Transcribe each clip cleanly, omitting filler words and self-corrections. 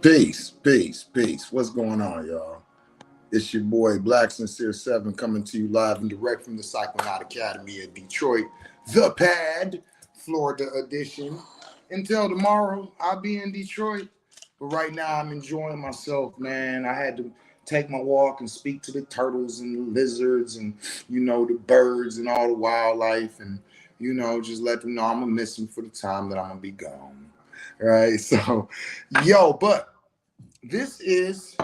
Peace, peace, peace. What's going on, y'all? It's your boy Black Sincere 7 coming to you live and direct from the Psychonaut Academy at Detroit, the Pad, Florida edition. Until tomorrow, I'll be in Detroit. But right now, I'm enjoying myself, man. I had to take my walk and speak to the turtles and the lizards and, the birds and all the wildlife and, just let them know I'm going to miss them for the time that I'm going to be gone. Right? So, but this is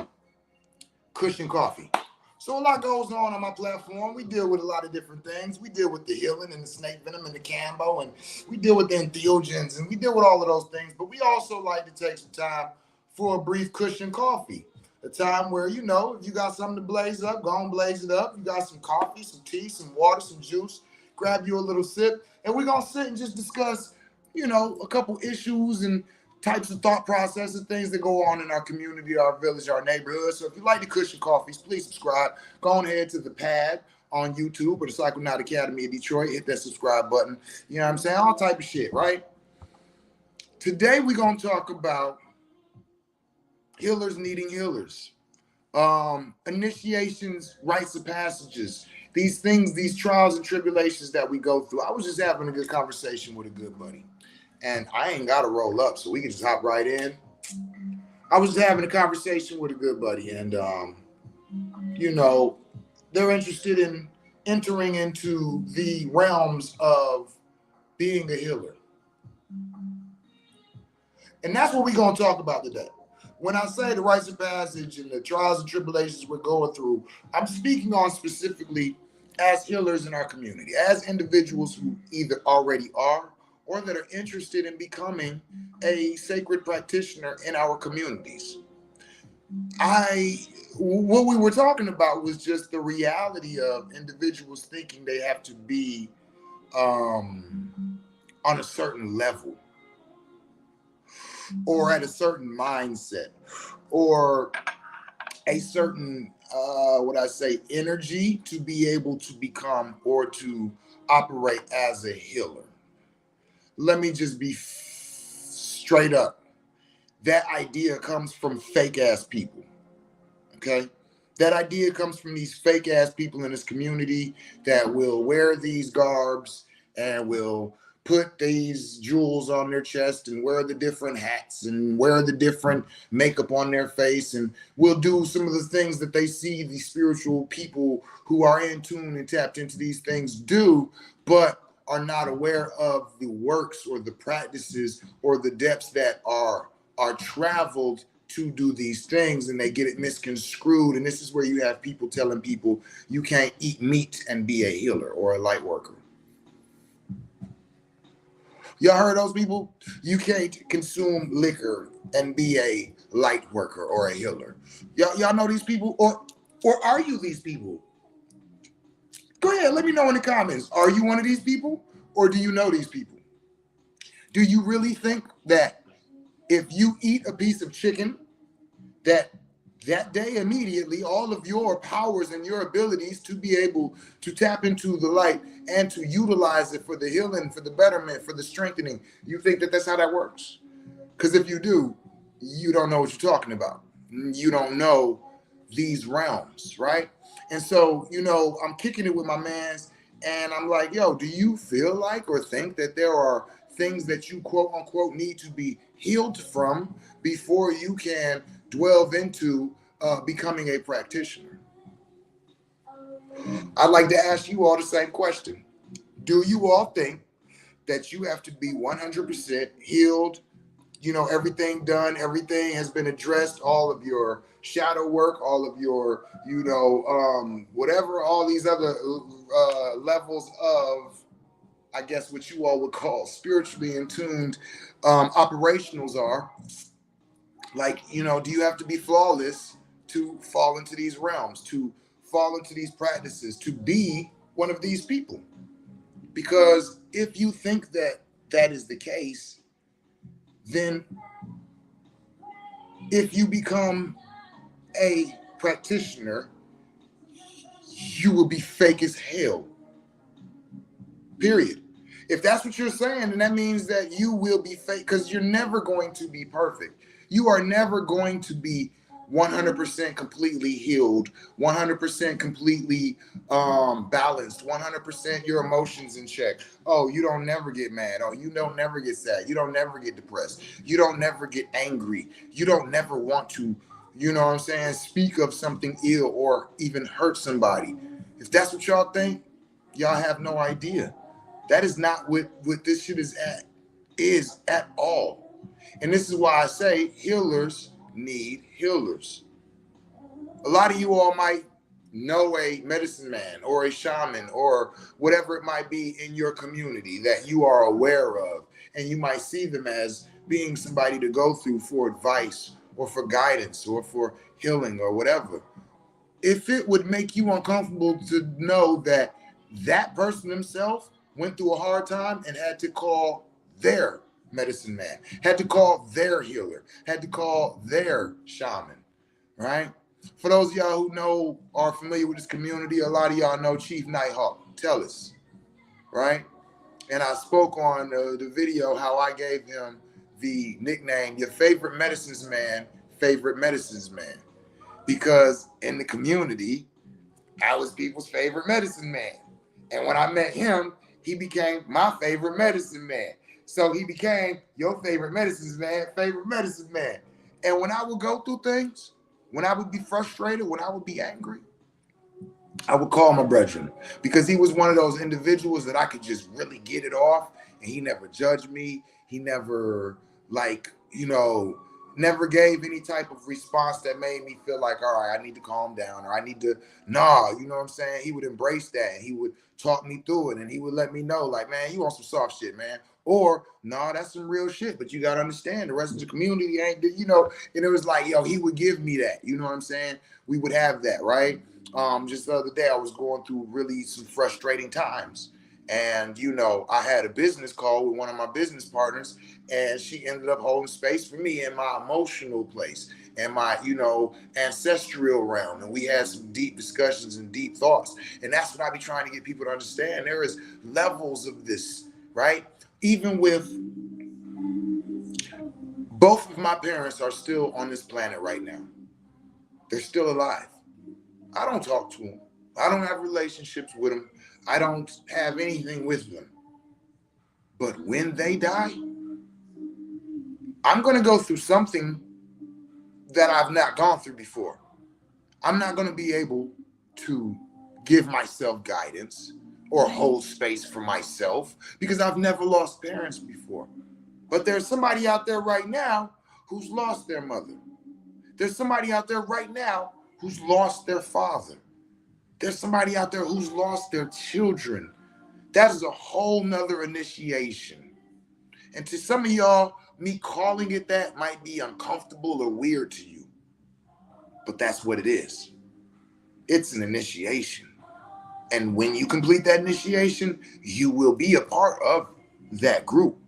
Cushion Coffee. So a lot goes on my platform. We deal with a lot of different things. We deal with the healing and the snake venom and the cambo, and we deal with the entheogens, and we deal with all of those things. But we also like to take some time for a brief Cushion Coffee. A time where, if you got something to blaze up, go and blaze it up. You got some coffee, some tea, some water, some juice. Grab you a little sip, and we're going to sit and just discuss, a couple issues and types of thought processes, things that go on in our community, our village, our neighborhood. So if you like the Cushion Coffees, please subscribe. Go on ahead to the Pad on YouTube or the Psychonaut Academy of Detroit. Hit that subscribe button. You know what I'm saying? All type of shit, right? Today we're going to talk about healers needing healers, initiations, rites of passages, these things, these trials and tribulations that we go through. I was just having a good conversation with a good buddy. And I ain't got to roll up, so we can just hop right in. I was having a conversation with a good buddy, and, they're interested in entering into the realms of being a healer. And that's what we're going to talk about today. When I say the rites of passage and the trials and tribulations we're going through, I'm speaking on specifically as healers in our community, as individuals who either already are or that are interested in becoming a sacred practitioner in our communities. What we were talking about was just the reality of individuals thinking they have to be on a certain level or at a certain mindset or a certain, energy to be able to become or to operate as a healer. Let me just be straight up. That idea comes from fake ass people. Okay? That idea comes from these fake ass people in this community that will wear these garbs and will put these jewels on their chest and wear the different hats and wear the different makeup on their face and will do some of the things that they see these spiritual people who are in tune and tapped into these things do, but are not aware of the works or the practices or the depths that are traveled to do these things, and they get it misconstrued. And this is where you have people telling people you can't eat meat and be a healer or a light worker. Y'all heard those people? You can't consume liquor and be a light worker or a healer. Y'all know these people? Or are you these people? Go ahead, let me know in the comments. Are you one of these people or do you know these people? Do you really think that if you eat a piece of chicken, that day immediately all of your powers and your abilities to be able to tap into the light and to utilize it for the healing, for the betterment, for the strengthening, you think that that's how that works? Because if you do, you don't know what you're talking about. You don't know these realms, right? And so, I'm kicking it with my mans and I'm like, yo, do you feel like or think that there are things that you quote unquote need to be healed from before you can delve into becoming a practitioner? I'd like to ask you all the same question. Do you all think that you have to be 100% healed? Everything done, everything has been addressed, all of your shadow work, all of your, whatever, all these other levels of, I guess what you all would call spiritually in tuned operationals are. Like, do you have to be flawless to fall into these realms, to fall into these practices, to be one of these people? Because if you think that that is the case, then if you become a practitioner, you will be fake as hell. Period. If that's what you're saying, then that means that you will be fake, because you're never going to be perfect. You are never going to be 100% completely healed, 100% completely balanced, 100% your emotions in check. Oh, you don't never get mad. Oh, you don't never get sad. You don't never get depressed. You don't never get angry. You don't never want to, you know what I'm saying, speak of something ill or even hurt somebody. If that's what y'all think, y'all have no idea. That is not what this shit is at all. And this is why I say healers need healers. A lot of you all might know a medicine man or a shaman or whatever it might be in your community that you are aware of, and you might see them as being somebody to go through for advice or for guidance or for healing or whatever. If it would make you uncomfortable to know that that person himself went through a hard time and had to call their medicine man, had to call their healer, had to call their shaman, right? For those of y'all who know, are familiar with this community, a lot of y'all know Chief Nighthawk Tellis, right? And I spoke on the video how I gave him the nickname, your favorite medicines man, favorite medicines man. Because in the community, I was people's favorite medicine man. And when I met him, he became my favorite medicine man. So he became your favorite medicine man, favorite medicine man. And when I would go through things, when I would be frustrated, when I would be angry, I would call my brethren, because he was one of those individuals that I could just really get it off, and he never judged me. He never, like, never gave any type of response that made me feel like, all right, I need to calm down, or I need to, nah, you know what I'm saying? He would embrace that, and he would talk me through it, and he would let me know, like, man, you want some soft shit, man. Or, nah, that's some real shit, but you got to understand the rest of the community ain't, and it was like, yo, he would give me that, you know what I'm saying? We would have that, right? Just the other day, I was going through really some frustrating times. And, I had a business call with one of my business partners, and she ended up holding space for me in my emotional place and my, ancestral realm. And we had some deep discussions and deep thoughts. And that's what I be trying to get people to understand. There is levels of this, right? Even with both of my parents are still on this planet right now. They're still alive. I don't talk to them. I don't have relationships with them. I don't have anything with them. But when they die, I'm going to go through something that I've not gone through before. I'm not going to be able to give myself guidance or hold space for myself because I've never lost parents before. But there's somebody out there right now who's lost their mother. There's somebody out there right now who's lost their father. There's somebody out there who's lost their children. That is a whole nother initiation. And to some of y'all, me calling it that might be uncomfortable or weird to you. But that's what it is. It's an initiation. And when you complete that initiation, you will be a part of that group.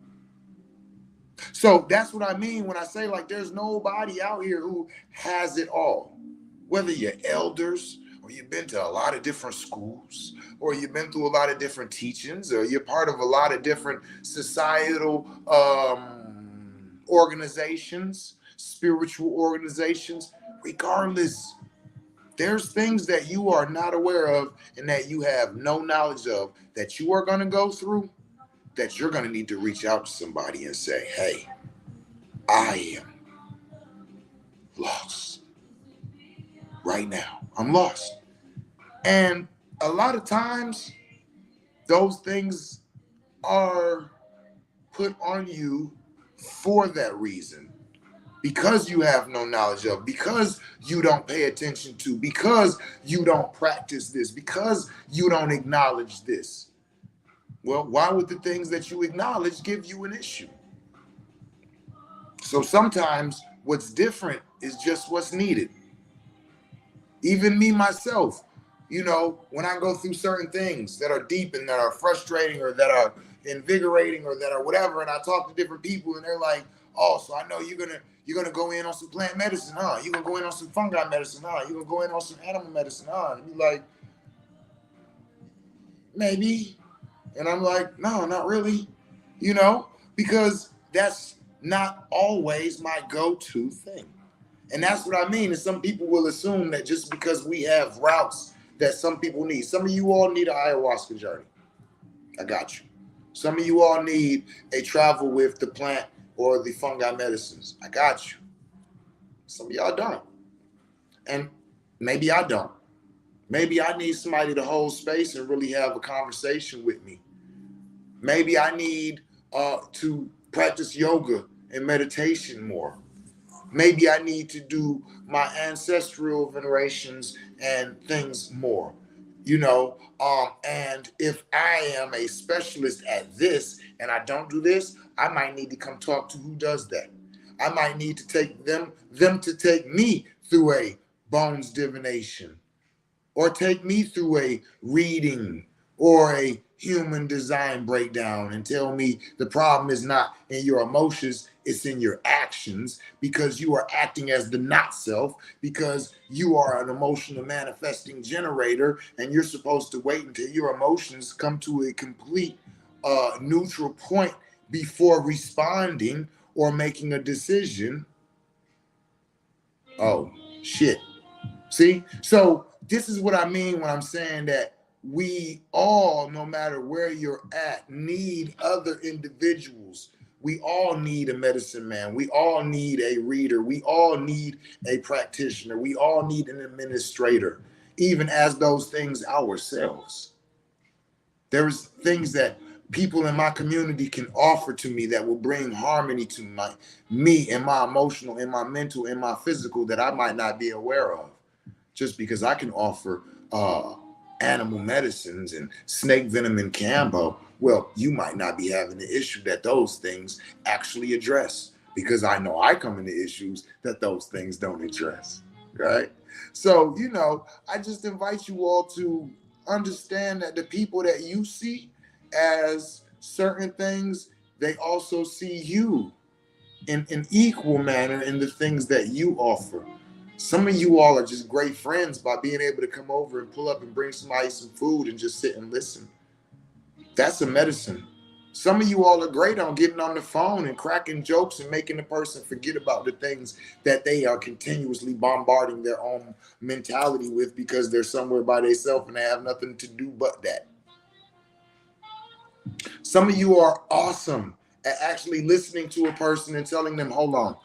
So that's what I mean when I say, like, there's nobody out here who has it all. Whether you're elders, or you've been to a lot of different schools, or you've been through a lot of different teachings, or you're part of a lot of different societal organizations, spiritual organizations, regardless, there's things that you are not aware of and that you have no knowledge of that you are going to go through, that you're going to need to reach out to somebody and say, hey, I am lost right now. I'm lost. And a lot of times those things are put on you for that reason, because you have no knowledge of, because you don't pay attention to, because you don't practice this, because you don't acknowledge this. Well, why would the things that you acknowledge give you an issue? So sometimes what's different is just what's needed. Even me, myself, when I go through certain things that are deep and that are frustrating or that are invigorating or that are whatever, and I talk to different people and they're like, oh, so I know you're gonna go in on some plant medicine, huh? You're gonna go in on some fungi medicine, huh? You're gonna go in on some animal medicine, huh? And be like, maybe, And I'm like, no, not really, you know, because that's not always my go-to thing. And that's what I mean. Is some people will assume that just because we have routes that some people need. Some of you all need an ayahuasca journey. I got you. Some of you all need a travel with the plant or the fungi medicines. I got you. Some of y'all don't. And maybe I don't. Maybe I need somebody to hold space and really have a conversation with me. Maybe I need to practice yoga and meditation more. Maybe I need to do my ancestral venerations and things more. And if I am a specialist at this and I don't do this, I might need to come talk to who does that. I might need to take them to take me through a bones divination, or take me through a reading or a human design breakdown and tell me the problem is not in your emotions, it's in your actions, because you are acting as the not self, because you are an emotional manifesting generator, and you're supposed to wait until your emotions come to a complete neutral point before responding or making a decision. Oh, shit. See? So this is what I mean when I'm saying that we all, no matter where you're at, need other individuals. We all need a medicine man. We all need a reader. We all need a practitioner. We all need an administrator, even as those things ourselves. There's things that people in my community can offer to me that will bring harmony to me and my emotional and my mental and my physical that I might not be aware of. Just because I can offer animal medicines and snake venom and cambo, well, you might not be having the issue that those things actually address, because I know I come into issues that those things don't address, right? So, I just invite you all to understand that the people that you see as certain things, they also see you in an equal manner in the things that you offer. Some of you all are just great friends by being able to come over and pull up and bring somebody some food and just sit and listen. That's a medicine. Some of you all are great on getting on the phone and cracking jokes and making the person forget about the things that they are continuously bombarding their own mentality with, because they're somewhere by themselves and they have nothing to do but that. Some of you are awesome at actually listening to a person and telling them, hold on,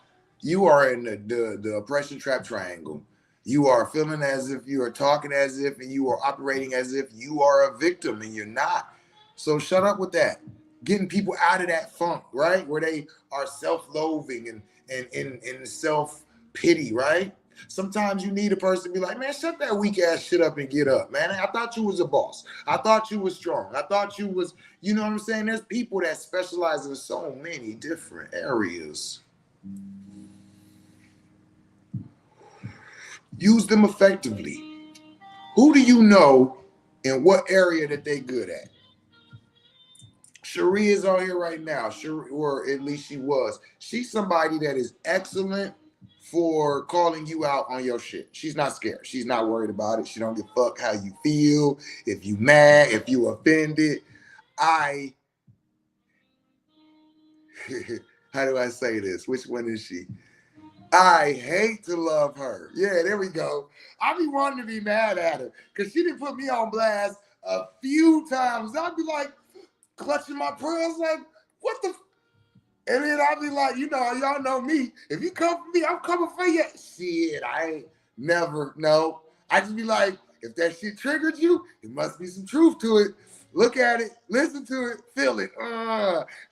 you are in the oppression trap triangle. You are feeling as if you are talking as if, and you are operating as if you are a victim, and you're not. So shut up with that. Getting people out of that funk, right? Where they are self-loathing and self-pity, right? Sometimes you need a person to be like, man, shut that weak ass shit up and get up, man. I thought you was a boss. I thought you was strong. I thought you was, you know what I'm saying? There's people that specialize in so many different areas. Use them effectively. Who do you know in what area that they good at? Cherie is on here right now, or at least she was. She's somebody that is excellent for calling you out on your shit. She's not scared. She's not worried about it. She don't give a fuck how you feel, if you mad, if you offended. How do I say this? Which one is she? I hate to love her. Yeah, there we go. I be wanting to be mad at her because she didn't put me on blast a few times. I'd be like clutching my pearls, like, what the? And then I'd be like, y'all know me. If you come for me, I'm coming for you. Shit, I ain't never, no. I just be like, if that shit triggered you, it must be some truth to it. Look at it, listen to it, feel it.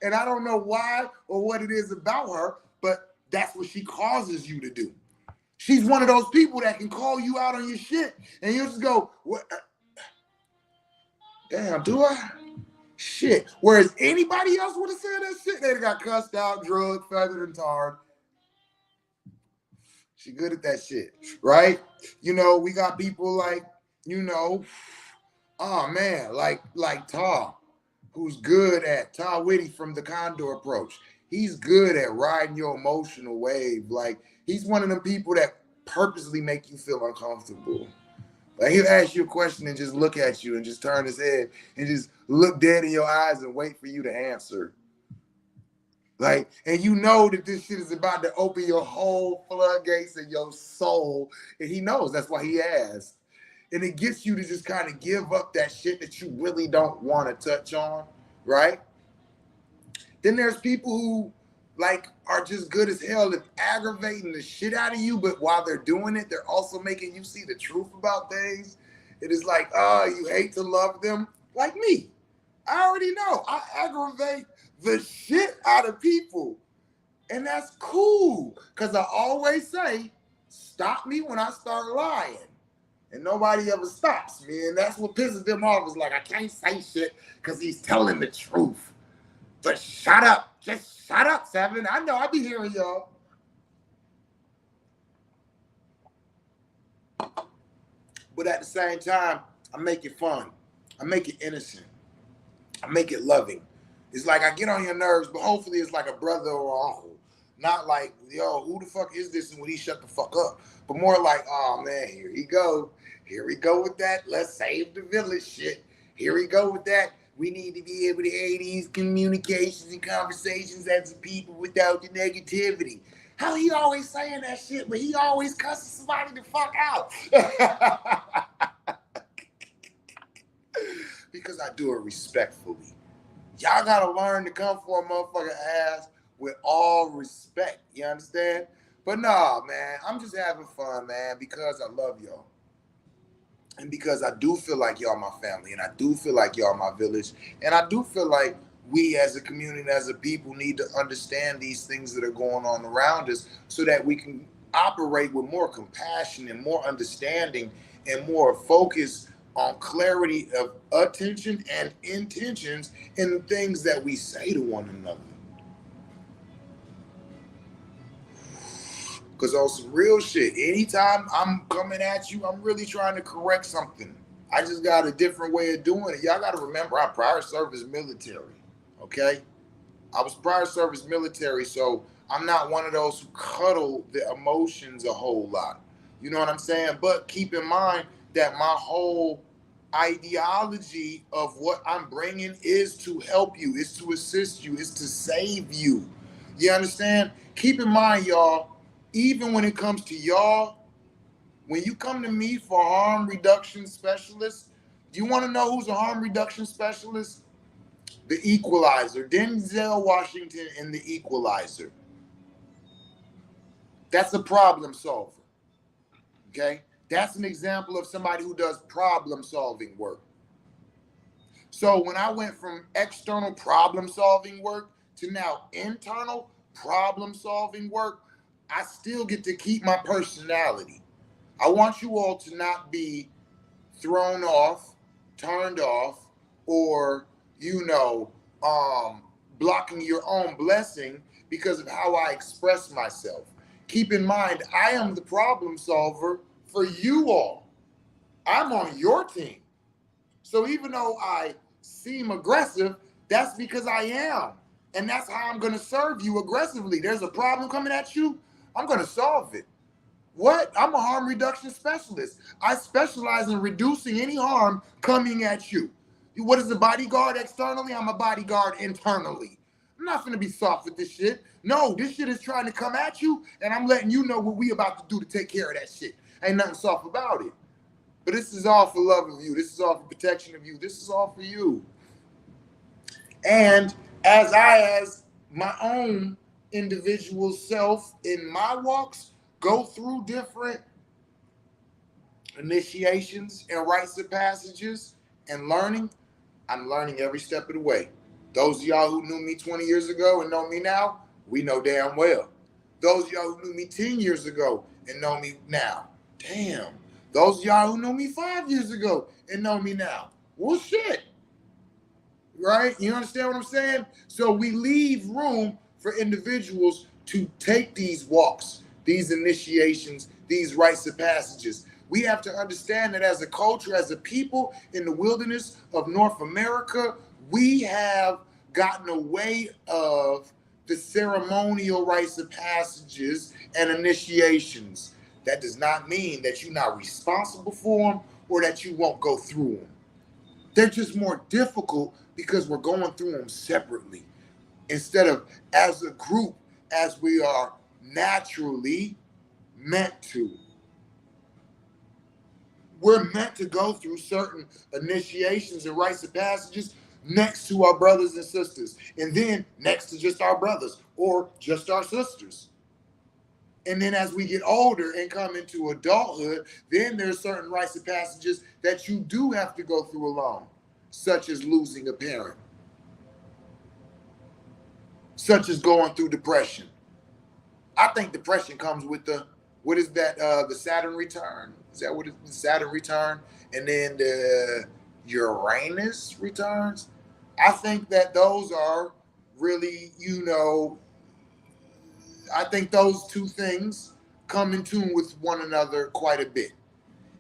And I don't know why or what it is about her, but that's what she causes you to do. She's one of those people that can call you out on your shit, and you just go, what? Damn, do I? Shit. Whereas anybody else would have said that shit, they'd have got cussed out, drugged, feathered, and tarred. She good at that shit, right? We got people like, oh man, like Ta, who's good at Ta Whitty from the Condor Approach. He's good at riding your emotional wave. Like, he's one of them people that purposely make you feel uncomfortable. Like he'll ask you a question and just look at you and just turn his head and just look dead in your eyes and wait for you to answer. Like, and you know that this shit is about to open your whole floodgates of your soul. And he knows that's why he asked. And it gets you to just kind of give up that shit that you really don't want to touch on, right? Then there's people who like are just good as hell at aggravating the shit out of you, but while they're doing it, they're also making you see the truth about things. It is like, oh, you hate to love them. Like me. I already know. I aggravate the shit out of people. And that's cool. Because I always say, stop me when I start lying. And nobody ever stops me. And that's what pisses them off. Is like, I can't say shit because he's telling the truth. But shut up. Just shut up, Seven. I know I be hearing y'all. But at the same time, I make it fun. I make it innocent. I make it loving. It's like I get on your nerves, but hopefully it's like a brother or uncle. Not like, yo, who the fuck is this? And when he shut the fuck up. But more like, oh man, here he go. Here we go with that. Let's save the village shit. Here we go with that. We need to be able to have these communications and conversations as a people without the negativity. How he always saying that shit, but he always cussing somebody the fuck out. Because I do it respectfully. Y'all gotta learn to come for a motherfucking ass with all respect. You understand? But nah, man, I'm just having fun, man, because I love y'all. And because I do feel like y'all my family, and I do feel like y'all my village, and I do feel like we as a community, as a people, need to understand these things that are going on around us so that we can operate with more compassion and more understanding and more focus on clarity of attention and intentions in the things that we say to one another. Because on some real shit, anytime I'm coming at you, I'm really trying to correct something. I just got a different way of doing it. Y'all got to remember, I prior service military, okay? I was prior service military, so I'm not one of those who cuddle the emotions a whole lot. You know what I'm saying? But keep in mind that my whole ideology of what I'm bringing is to help you, is to assist you, is to save you. You understand? Keep in mind, y'all, even when it comes to y'all, when you come to me for harm reduction specialist, do you want to know who's a harm reduction specialist? The Equalizer, Denzel Washington in The Equalizer. That's a problem solver, okay? That's an example of somebody who does problem solving work. So when I went from external problem solving work to now internal problem solving work, I still get to keep my personality. I want you all to not be thrown off, turned off, or, blocking your own blessing because of how I express myself. Keep in mind, I am the problem solver for you all. I'm on your team. So even though I seem aggressive, that's because I am. And that's how I'm going to serve you aggressively. There's a problem coming at you, I'm going to solve it. What? I'm a harm reduction specialist. I specialize in reducing any harm coming at you. What is a bodyguard externally? I'm a bodyguard internally. I'm not going to be soft with this shit. No, this shit is trying to come at you, and I'm letting you know what we about to do to take care of that shit. Ain't nothing soft about it. But this is all for love of you. This is all for protection of you. This is all for you. And as my own individual self in my walks, go through different initiations and rites of passages and learning, I'm learning every step of the way. Those of y'all who knew me 20 years ago and know me now, we know damn well. Those of y'all who knew me 10 years ago and know me now, damn. Those of y'all who knew me 5 years ago and know me now, well, shit. Right? You understand what I'm saying? So we leave room for individuals to take these walks, these initiations, these rites of passages. We have to understand that as a culture, as a people in the wilderness of North America, we have gotten away of the ceremonial rites of passages and initiations. That does not mean that you're not responsible for them or that you won't go through them. They're just more difficult because we're going through them separately instead of as a group as we are naturally meant to. We're meant to go through certain initiations and rites of passages next to our brothers and sisters, and then next to just our brothers or just our sisters. And then as we get older and come into adulthood, then there's certain rites of passages that you do have to go through alone, such as losing a parent, such as going through depression. I think depression comes with what is that? The Saturn return. Is that what it is? Saturn return, and then the Uranus returns. I think that those are really, I think those two things come in tune with one another quite a bit.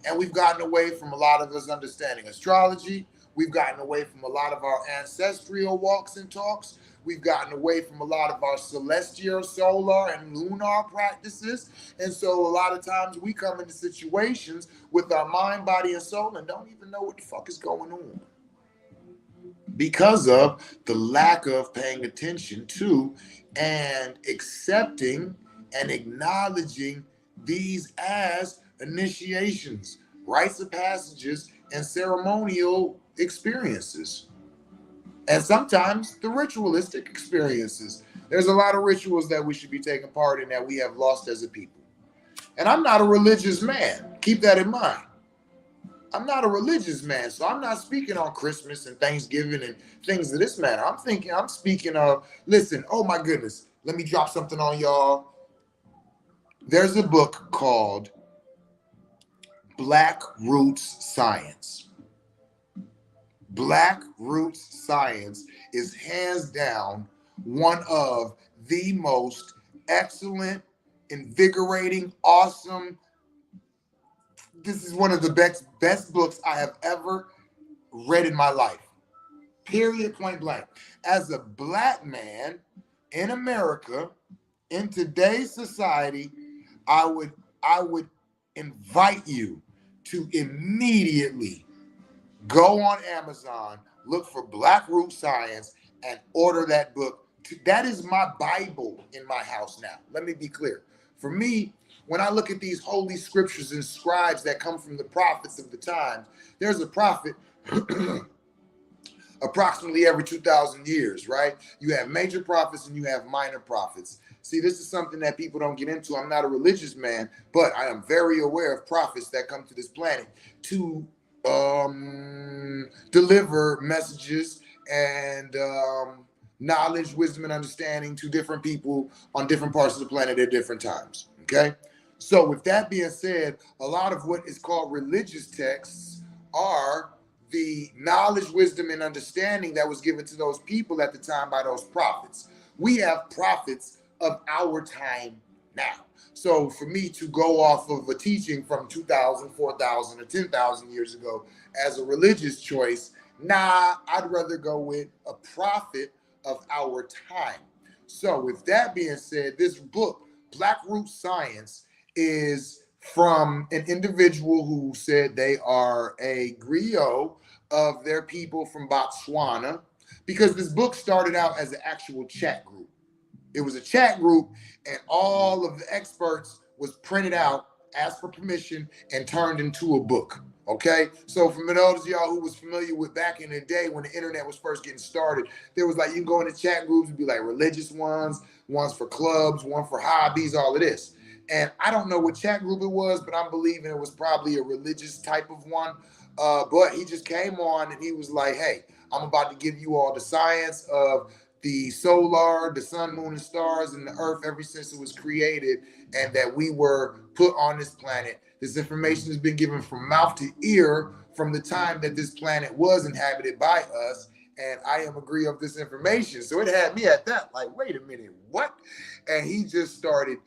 And we've gotten away from a lot of us understanding astrology. We've gotten away from a lot of our ancestral walks and talks. We've gotten away from a lot of our celestial, solar, and lunar practices. And so a lot of times we come into situations with our mind, body, and soul and don't even know what the fuck is going on because of the lack of paying attention to and accepting and acknowledging these as initiations, rites of passages, and ceremonial experiences. And sometimes the ritualistic experiences. There's a lot of rituals that we should be taking part in that we have lost as a people. And I'm not a religious man. Keep that in mind. I'm not a religious man, so I'm not speaking on Christmas and Thanksgiving and things of this matter. I'm speaking of, listen, oh my goodness, let me drop something on y'all. There's a book called Black Roots Science. Black Roots Science is hands down one of the most excellent, invigorating, awesome. This is one of the best books I have ever read in my life. Period, point blank. As a black man in America, in today's society, I would invite you to immediately go on Amazon, look for Black Root Science, and order that book. That is my Bible in my house now. Let me be clear. For me, when I look at these holy scriptures and scribes that come from the prophets of the times, there's a prophet approximately every 2,000 years, right? You have major prophets and you have minor prophets. See, this is something that people don't get into. I'm not a religious man, but I am very aware of prophets that come to this planet to deliver messages and knowledge, wisdom, and understanding to different people on different parts of the planet at different times. Okay? So with that being said, a lot of what is called religious texts are the knowledge, wisdom, and understanding that was given to those people at the time by those prophets. We have prophets of our time now. So for me to go off of a teaching from 2,000, 4,000, or 10,000 years ago as a religious choice, nah, I'd rather go with a prophet of our time. So with that being said, this book, Black Root Science, is from an individual who said they are a griot of their people from Botswana, because this book started out as an actual chat group. It was a chat group, and all of the experts was printed out, asked for permission, and turned into a book. Okay, so for those of y'all who was familiar with back in the day when the internet was first getting started, there was like, you can go into chat groups and be like religious ones for clubs, one for hobbies, all of this. And I don't know what chat group it was, but I'm believing it was probably a religious type of one. But he just came on and he was like, hey, I'm about to give you all the science of the solar, the sun, moon, and stars, and the earth ever since it was created, and that we were put on this planet. This information has been given from mouth to ear from the time that this planet was inhabited by us, and I am agree of this information. So it had me at that, like, wait a minute, what? And he just started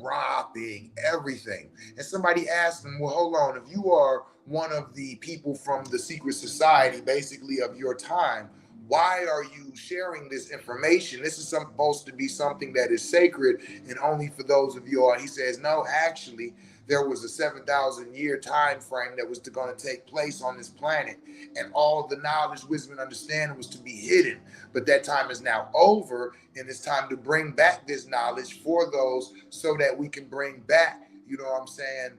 dropping everything. And somebody asked him, well, hold on, if you are one of the people from the secret society, basically of your time, Why are you sharing this information? This is supposed to be something that is sacred and only for those of you all. He says, no, actually, there was a 7,000 year time frame that was going to take place on this planet, and all the knowledge, wisdom, and understanding was to be hidden. But that time is now over, and it's time to bring back this knowledge for those, so that we can bring back, you know what I'm saying,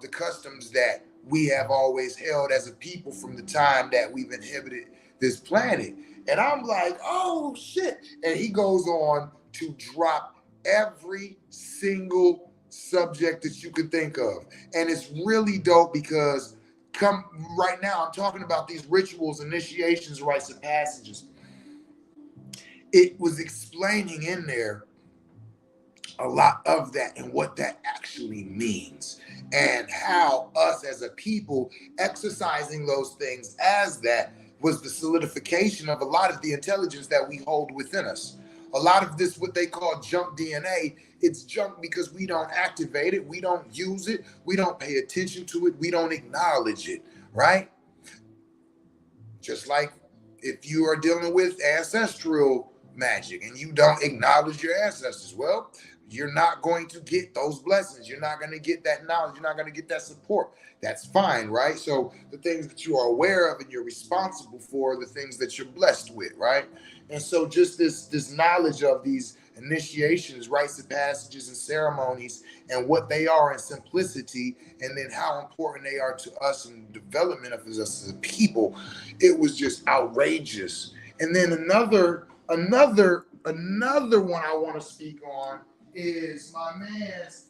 the customs that we have always held as a people from the time that we've inhabited this planet. And I'm like, oh shit. And he goes on to drop every single subject that you could think of. And it's really dope because right now I'm talking about these rituals, initiations, rites, and passages. It was explaining in there a lot of that and what that actually means, and how us as a people exercising those things as that was the solidification of a lot of the intelligence that we hold within us. A lot of this, what they call junk DNA, it's junk because we don't activate it, we don't use it, we don't pay attention to it, we don't acknowledge it, right? Just like if you are dealing with ancestral magic and you don't acknowledge your ancestors, well, you're not going to get those blessings. You're not going to get that knowledge. You're not going to get that support. That's fine, right? So the things that you are aware of and you're responsible for, the things that you're blessed with, right? And so just this knowledge of these initiations, rites and passages and ceremonies, and what they are in simplicity, and then how important they are to us in the development of us as a people, it was just outrageous. And then another one I want to speak on is my man's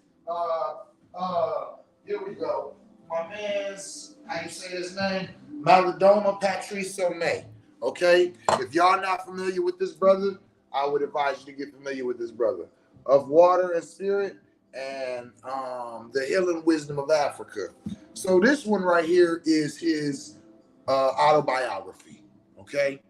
here we go. My man's, how you say his name? Maladoma Patrice Sommet. Okay? If y'all not familiar with this brother, I would advise you to get familiar with this brother. Of Water and Spirit and the Healing Wisdom of Africa. So this one right here is his autobiography. Okay?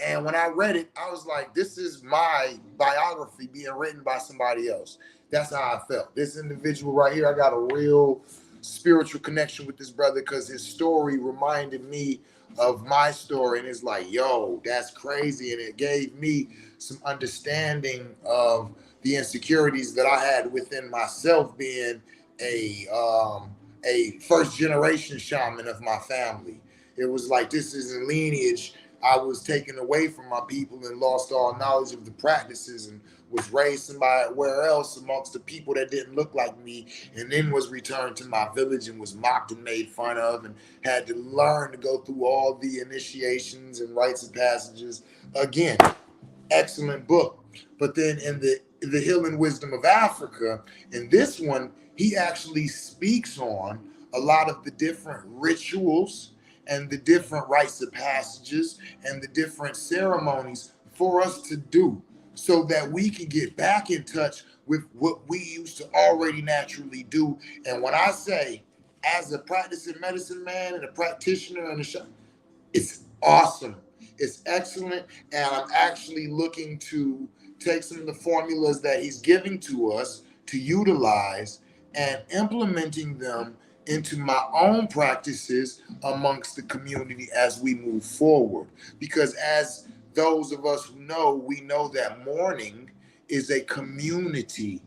And when I read it, I was like, this is my biography being written by somebody else. That's how I felt. This individual right here, I got a real spiritual connection with this brother because his story reminded me of my story. And it's like, yo, that's crazy. And it gave me some understanding of the insecurities that I had within myself, being a first generation shaman of my family. It was like, this is a lineage. I was taken away from my people and lost all knowledge of the practices, and was raised somewhere else amongst the people that didn't look like me, and then was returned to my village and was mocked and made fun of, and had to learn to go through all the initiations and rites and passages again. Excellent book. But then in the Healing Wisdom of Africa, in this one, he actually speaks on a lot of the different rituals and the different rites of passages and the different ceremonies for us to do, so that we can get back in touch with what we used to already naturally do. And when I say, as a practicing medicine man and a practitioner and it's awesome. It's excellent. And I'm actually looking to take some of the formulas that he's giving to us to utilize and implementing them into my own practices amongst the community as we move forward. Because as those of us who know, we know that mourning is a community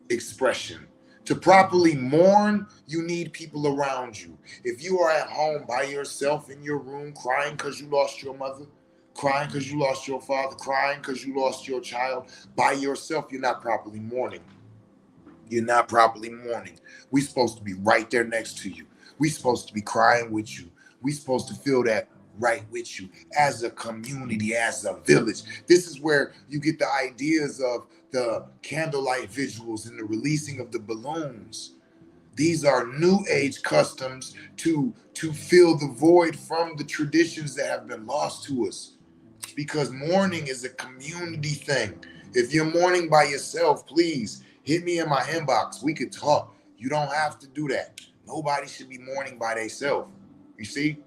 expression. To properly mourn, you need people around you. If you are at home by yourself in your room crying because you lost your mother, crying because you lost your father, crying because you lost your child, by yourself, you're not properly mourning. You're not properly mourning. We're supposed to be right there next to you. We're supposed to be crying with you. We're supposed to feel that right with you as a community, as a village. This is where you get the ideas of the candlelight visuals and the releasing of the balloons. These are new age customs to fill the void from the traditions that have been lost to us. Because mourning is a community thing. If you're mourning by yourself, please hit me in my inbox. We could talk. You don't have to do that. Nobody should be mourning by themselves. You see?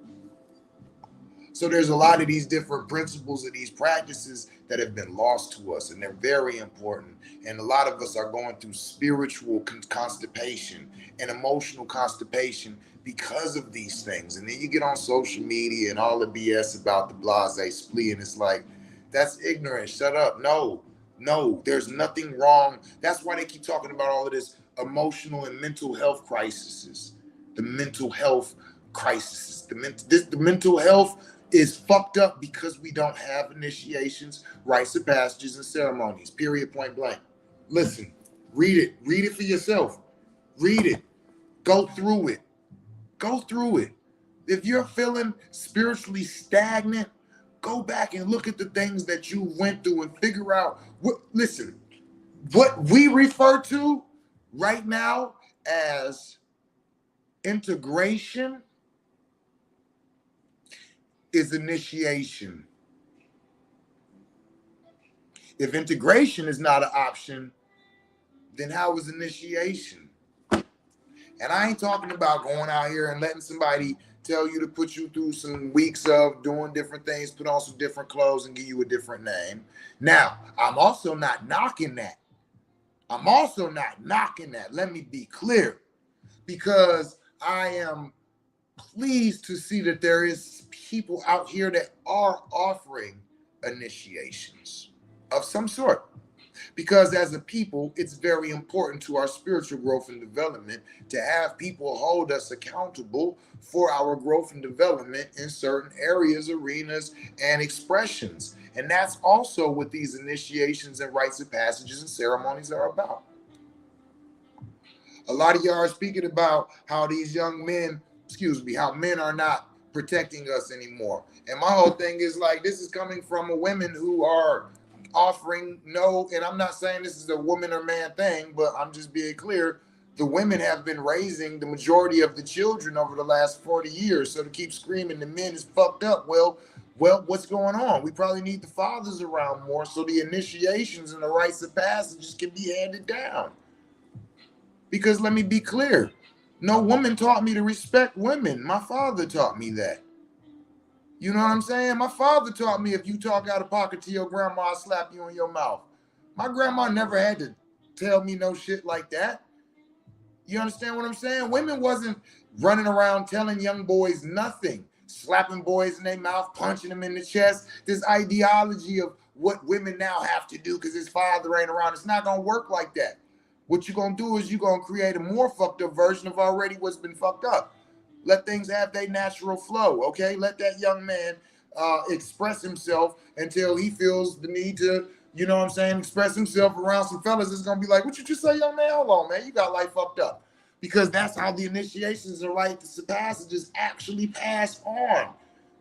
So there's a lot of these different principles and these practices that have been lost to us, and they're very important. And a lot of us are going through spiritual constipation and emotional constipation because of these things. And then you get on social media and all the BS about the blase splee, and it's like, that's ignorant. Shut up. No, there's nothing wrong. That's why they keep talking about all of this emotional and mental health crises. The mental health crises. The mental health is fucked up because we don't have initiations, rites of passages, and ceremonies. Period. Point blank. Listen, read it. Read it for yourself. Read it. Go through it. Go through it. If you're feeling spiritually stagnant, go back and look at the things that you went through and figure out listen, what we refer to right now as integration is initiation. If integration is not an option, then how is initiation? And I ain't talking about going out here and letting somebody tell you to put you through some weeks of doing different things, put on some different clothes and give you a different name. Now, I'm also not knocking that. Let me be clear, because I am pleased to see that there is people out here that are offering initiations of some sort. Because as a people, it's very important to our spiritual growth and development to have people hold us accountable for our growth and development in certain areas, arenas, and expressions. And that's also what these initiations and rites of passages and ceremonies are about. A lot of y'all are speaking about how these young men, how men are not protecting us anymore. And my whole thing is like, this is coming from women who are offering and I'm not saying this is a woman or man thing, but I'm just being clear. The women have been raising the majority of the children over the last 40 years. So to keep screaming the men is fucked up. Well, what's going on? We probably need the fathers around more so the initiations and the rites of passages can be handed down. Because let me be clear, no woman taught me to respect women. My father taught me that. You know what I'm saying? My father taught me if you talk out of pocket to your grandma, I'll slap you in your mouth. My grandma never had to tell me no shit like that. You understand what I'm saying? Women wasn't running around telling young boys nothing, slapping boys in their mouth, punching them in the chest. This ideology of what women now have to do because his father ain't around, it's not going to work like that. What you're going to do is you're going to create a more fucked up version of already what's been fucked up. Let things have their natural flow, okay? Let that young man express himself until he feels the need to, you know what I'm saying, express himself around some fellas. It's going to be like, what you just say, young man? Hold on, man. You got life fucked up. Because that's how the initiations and rites of passages actually pass on.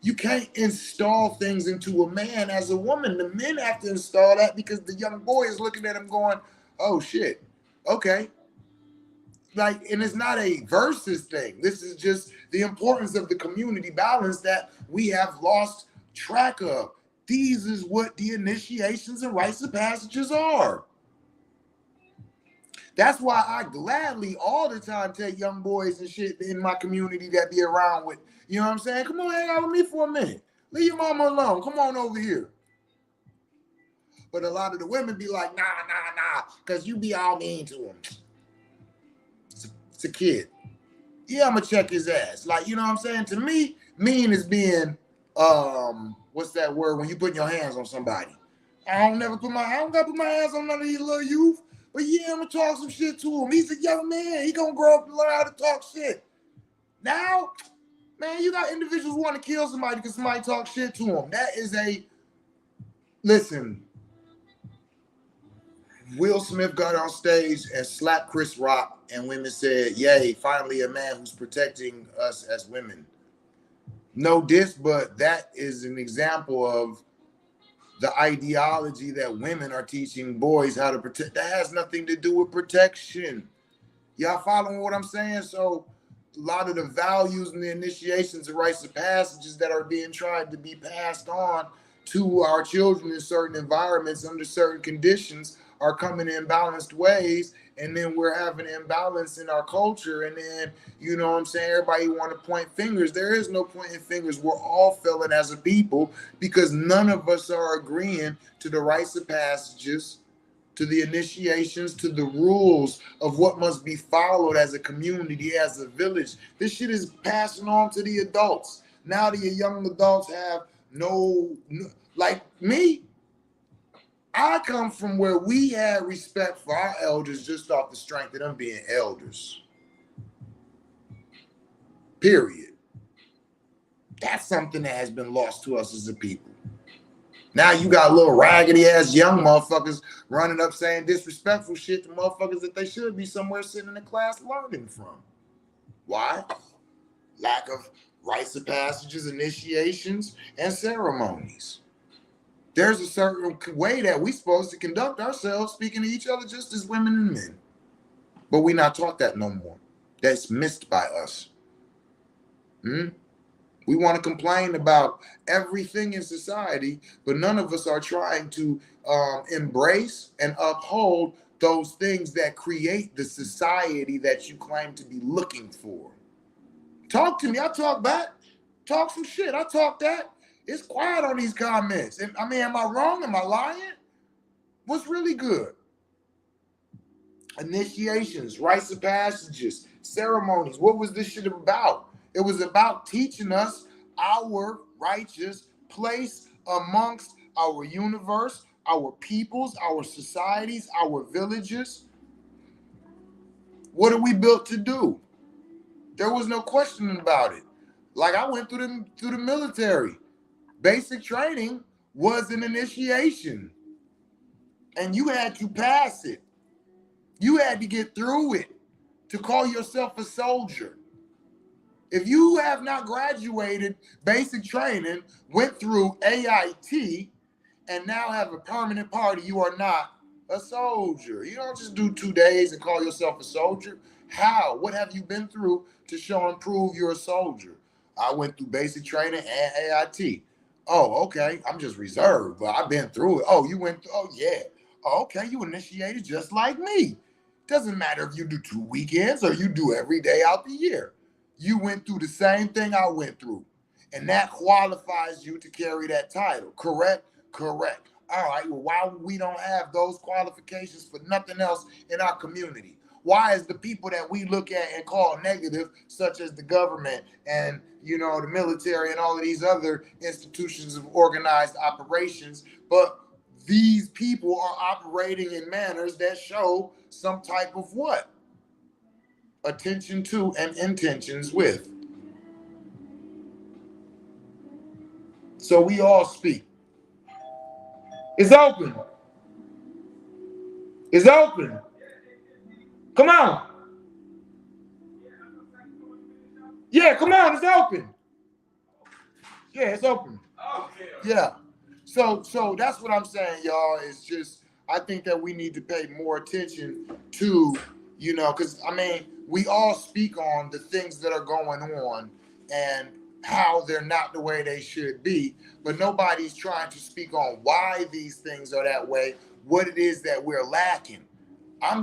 You can't install things into a man as a woman. The men have to install that because the young boy is looking at him going, oh, shit, okay. Like, and it's not a versus thing. This is just the importance of the community balance that we have lost track of. These is what the initiations and rites of passages are. That's why I gladly all the time take young boys and shit in my community that be around with, you know what I'm saying? Come on, hang out with me for a minute. Leave your mama alone. Come on over here. But a lot of the women be like, nah, because you be all mean to him. It's a kid. Yeah, I'm gonna check his ass. Like, you know what I'm saying? To me, mean is being what's that word when you put your hands on somebody? I don't gotta put my hands on none of these little youth. But yeah, I'm gonna talk some shit to him. He's a young man. He gonna grow up and learn how to talk shit. Now, man, you got individuals who want to kill somebody because somebody talks shit to him. That is listen. Will Smith got on stage and slapped Chris Rock, and women said, yay, finally a man who's protecting us as women. No diss, but that is an example of the ideology that women are teaching boys how to protect. That has nothing to do with protection. Y'all following what I'm saying? So a lot of the values and the initiations and rites of passages that are being tried to be passed on to our children in certain environments under certain conditions are coming in balanced ways, and then we're having an imbalance in our culture, and then, you know what I'm saying, everybody want to point fingers. There is no pointing fingers. We're all failing as a people because none of us are agreeing to the rites of passages to the initiations, to the rules of what must be followed as a community, as a village. This shit is passing on to the adults. Now the young adults have like me, I come from where we had respect for our elders just off the strength of them being elders. Period. That's something that has been lost to us as a people. Now you got little raggedy ass young motherfuckers running up saying disrespectful shit to motherfuckers that they should be somewhere sitting in the class learning from. Why? Lack of rites of passages, initiations, and ceremonies. There's a certain way that we're supposed to conduct ourselves, speaking to each other just as women and men. But we're not taught that no more. That's missed by us. We want to complain about everything in society, but none of us are trying to embrace and uphold those things that create the society that you claim to be looking for. Talk to me. I talk back. Talk some shit. I talk that. It's quiet on these comments. And I mean, am I wrong? Am I lying? What's really good? Initiations, rites of passages, ceremonies. What was this shit about? It was about teaching us our righteous place amongst our universe, our peoples, our societies, our villages. What are we built to do? There was no question about it. Like I went through the military. Basic training was an initiation. And you had to pass it. You had to get through it to call yourself a soldier. If you have not graduated basic training, went through AIT, and now have a permanent party, you are not a soldier. You don't just do 2 days and call yourself a soldier. How? What have you been through to show and prove you're a soldier? I went through basic training and AIT. Oh, okay. I'm just reserved, but I've been through it. Oh, you went through, oh, yeah. Oh, okay, you initiated just like me. Doesn't matter if you do 2 weekends or you do every day out the year. You went through the same thing I went through. And that qualifies you to carry that title. Correct? Correct. All right, well, why we don't have those qualifications for nothing else in our community? Why is the people that we look at and call negative, such as the government and, the military and all of these other institutions of organized operations, but these people are operating in manners that show some type of what? Attention to and intentions with. So we all speak. It's open. It's open. Come on. Yeah, come on. It's open. Yeah, it's open. Yeah. So that's what I'm saying, y'all. Is just I think that we need to pay more attention to, because I mean, we all speak on the things that are going on and how they're not the way they should be, but nobody's trying to speak on why these things are that way, what it is that we're lacking.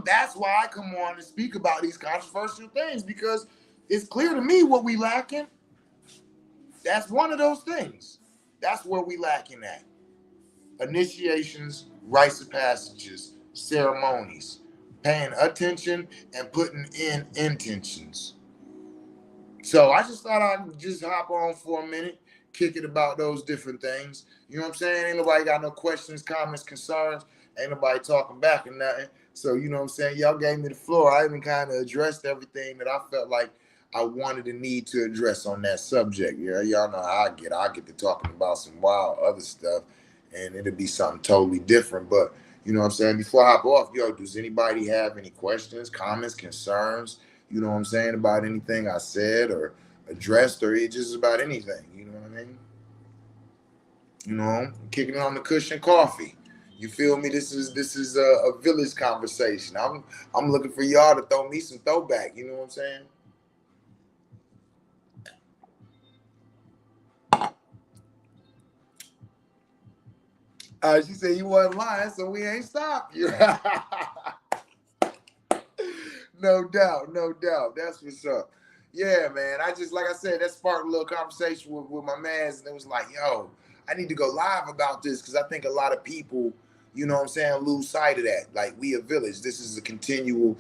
That's why I come on to speak about these controversial things, because it's clear to me what we lacking. That's one of those things. That's where we lacking at. Initiations, rites of passages, ceremonies, paying attention and putting in intentions. So I just thought I'd just hop on for a minute, kick it about those different things. You know what I'm saying? Ain't nobody got no questions, comments, concerns. Ain't nobody talking back or nothing. So, you know what I'm saying? Y'all gave me the floor. I even kind of addressed everything that I felt like I wanted and need to address on that subject. Yeah, y'all know how I get to talking about some wild other stuff, and it'll be something totally different. But, you know what I'm saying? Before I hop off, does anybody have any questions, comments, concerns, you know what I'm saying, about anything I said or addressed, or just about anything? You know what I mean? Kicking it on the cushion coffee. You feel me? This is a village conversation. I'm looking for y'all to throw me some throwback. You know what I'm saying? She said you wasn't lying, so we ain't stopped you. No doubt. That's what's up. Yeah, man. Like I said, that sparked a little conversation with my mans, and it was like, yo, I need to go live about this, because I think a lot of people, you know what I'm saying, lose sight of that. Like, we a village. This is a continual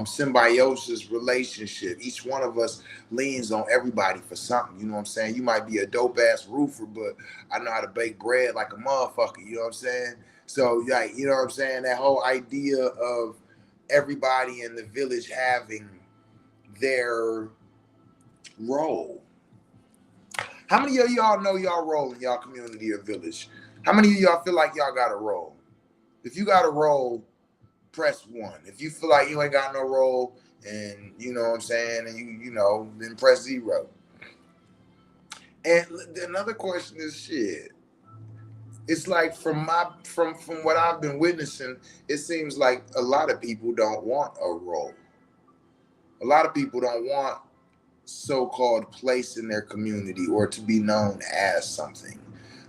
symbiosis relationship. Each one of us leans on everybody for something. You know what I'm saying? You might be a dope ass roofer, but I know how to bake bread like a motherfucker. You know what I'm saying? So, like, you know what I'm saying? That whole idea of everybody in the village having their role. How many of y'all know y'all role in y'all community or village? How many of y'all feel like y'all got a role? If you got a role, press one. If you feel like you ain't got no role, and you know what I'm saying, and you know, then press zero. And another question is shit. It's like from what I've been witnessing, it seems like a lot of people don't want a role. A lot of people don't want so-called place in their community or to be known as something.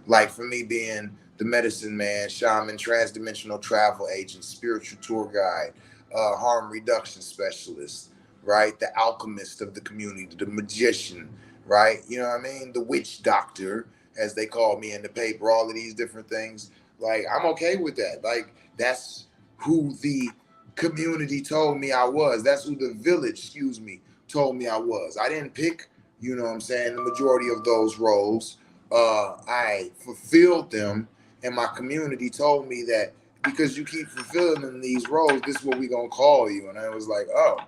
Like for me being the medicine man, shaman, transdimensional travel agent, spiritual tour guide, harm reduction specialist, right? The alchemist of the community, the magician, right? You know what I mean? The witch doctor, as they call me in the paper, all of these different things. Like, I'm okay with that. Like, that's who the community told me I was. That's who the village, excuse me, told me I was. I didn't pick, you know what I'm saying, the majority of those roles. I fulfilled them, and my community told me that because you keep fulfilling these roles, this is what we gonna call you. And I was like, oh,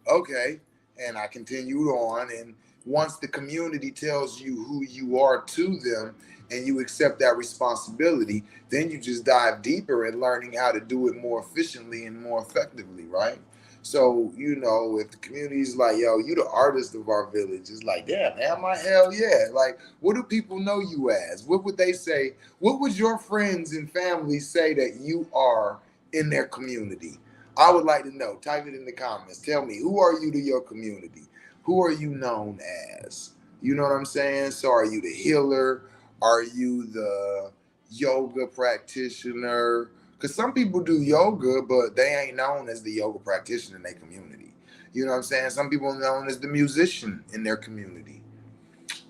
okay. And I continued on. And once the community tells you who you are to them and you accept that responsibility, then you just dive deeper in learning how to do it more efficiently and more effectively, right? So, you know, if the community's like, yo, you the artist of our village, it's like, damn, am I? Hell yeah. Like, what do people know you as? What would they say? What would your friends and family say that you are in their community? I would like to know. Type it in the comments. Tell me, who are you to your community? Who are you known as? You know what I'm saying? So, are you the healer? Are you the yoga practitioner? Because some people do yoga, but they ain't known as the yoga practitioner in their community. You know what I'm saying? Some people are known as the musician in their community.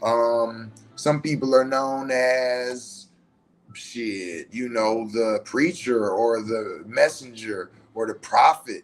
Some people are known as shit, you know, the preacher or the messenger or the prophet